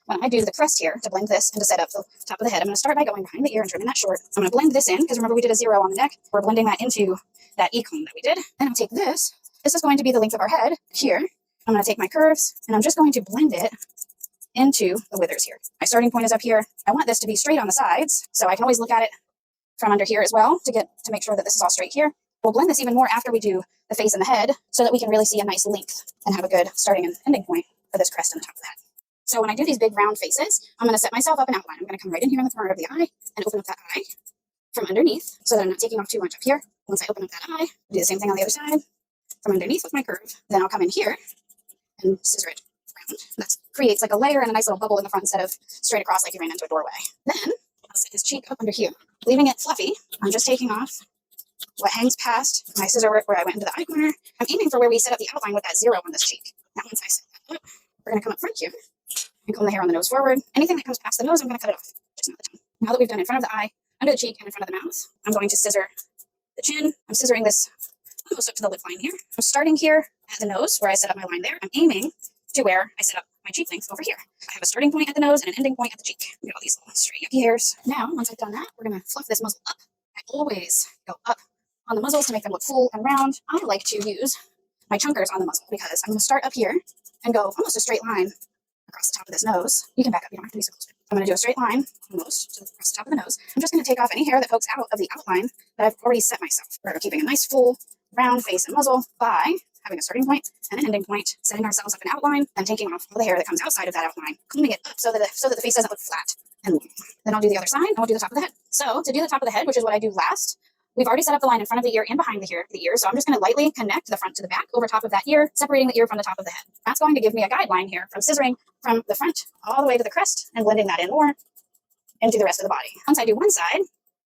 when I do the crest here to blend this and to set up the top of the head, I'm going to start by going behind the ear and trimming that short. I'm going to blend this in because remember we did a 0 on the neck. We're blending that into that E-comb that we did. Then I'll take this. This is going to be the length of our head here. I'm going to take my curves and I'm just going to blend it into the withers here. My starting point is up here. I want this to be straight on the sides, so I can always look at it from under here as well to make sure that this is all straight here. We'll blend this even more after we do the face and the head so that we can really see a nice length and have a good starting and ending point for this crest and the top of the head. So when I do these big round faces, I'm going to set myself up an outline. I'm going to come right in here in the corner of the eye and open up that eye from underneath so that I'm not taking off too much up here. Once I open up that eye, do the same thing on the other side from underneath with my curve. Then I'll come in here and scissor it round. That creates like a layer and a nice little bubble in the front instead of straight across like you ran into a doorway. Then I'll set his cheek up under here, leaving it fluffy. I'm just taking off what hangs past my scissor work where I went into the eye corner. I'm aiming for where we set up the outline with that 0 on this cheek. Now once I set that up, we're going to come up front here and comb the hair on the nose forward. Anything that comes past the nose, I'm going to cut it off, just not the tongue. Now that we've done in front of the eye, under the cheek, and in front of the mouth, I'm going to scissor the chin. I'm scissoring this almost up to the lip line here. I'm starting here at the nose where I set up my line there. I'm aiming to where I set up my cheek length over here. I have a starting point at the nose and an ending point at the cheek. Get all these little straight yucky hairs. Now, once I've done that, we're going to fluff this muzzle up. I always go up on the muzzles to make them look full and round. I like to use my chunkers on the muzzle because I'm going to start up here and go almost a straight line across the top of this nose. You can back up, you don't have to be so close. I'm going to do a straight line almost across the top of the nose. I'm just going to take off any hair that pokes out of the outline that I've already set myself. We're keeping a nice full round face and muzzle by having a starting point and an ending point, setting ourselves up an outline, and taking off all the hair that comes outside of that outline, combing it up so that the face doesn't look flat and long. Then I'll do the other side, and we'll do the top of the head. So to do the top of the head, which is what I do last, we've already set up the line in front of the ear and behind the ear, so I'm just going to lightly connect the front to the back over top of that ear, separating the ear from the top of the head. That's going to give me a guideline here from scissoring from the front all the way to the crest and blending that in more into the rest of the body. Once I do one side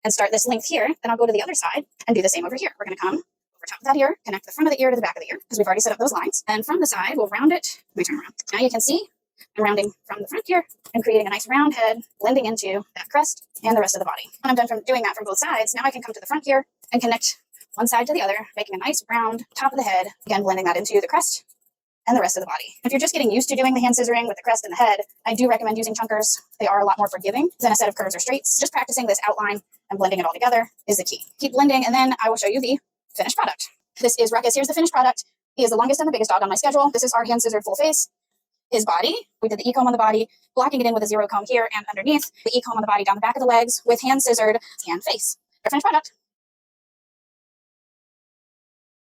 and start this length here, then I'll go to the other side and do the same over here. We're going to come over top of that ear, connect the front of the ear to the back of the ear because we've already set up those lines. And from the side, we'll round it. Let me turn around. Now you can see I'm rounding from the front here and creating a nice round head, blending into that crest and the rest of the body. When I'm done from doing that from both sides, now I can come to the front here and connect one side to the other, making a nice round top of the head, again blending that into the crest and the rest of the body. If you're just getting used to doing the hand scissoring with the crest and the head, I do recommend using chunkers. They are a lot more forgiving than a set of curves or straights. Just practicing this outline and blending it all together is the key. Keep blending, and then I will show you the finished product. This is Ruckus. Here's the finished product. He is the longest and the biggest dog on my schedule. This is our hand scissored full face. His body, we did the E-comb on the body, blocking it in with a 0 comb here and underneath, the E-comb on the body down the back of the legs with hand scissored hand face. Our finished product.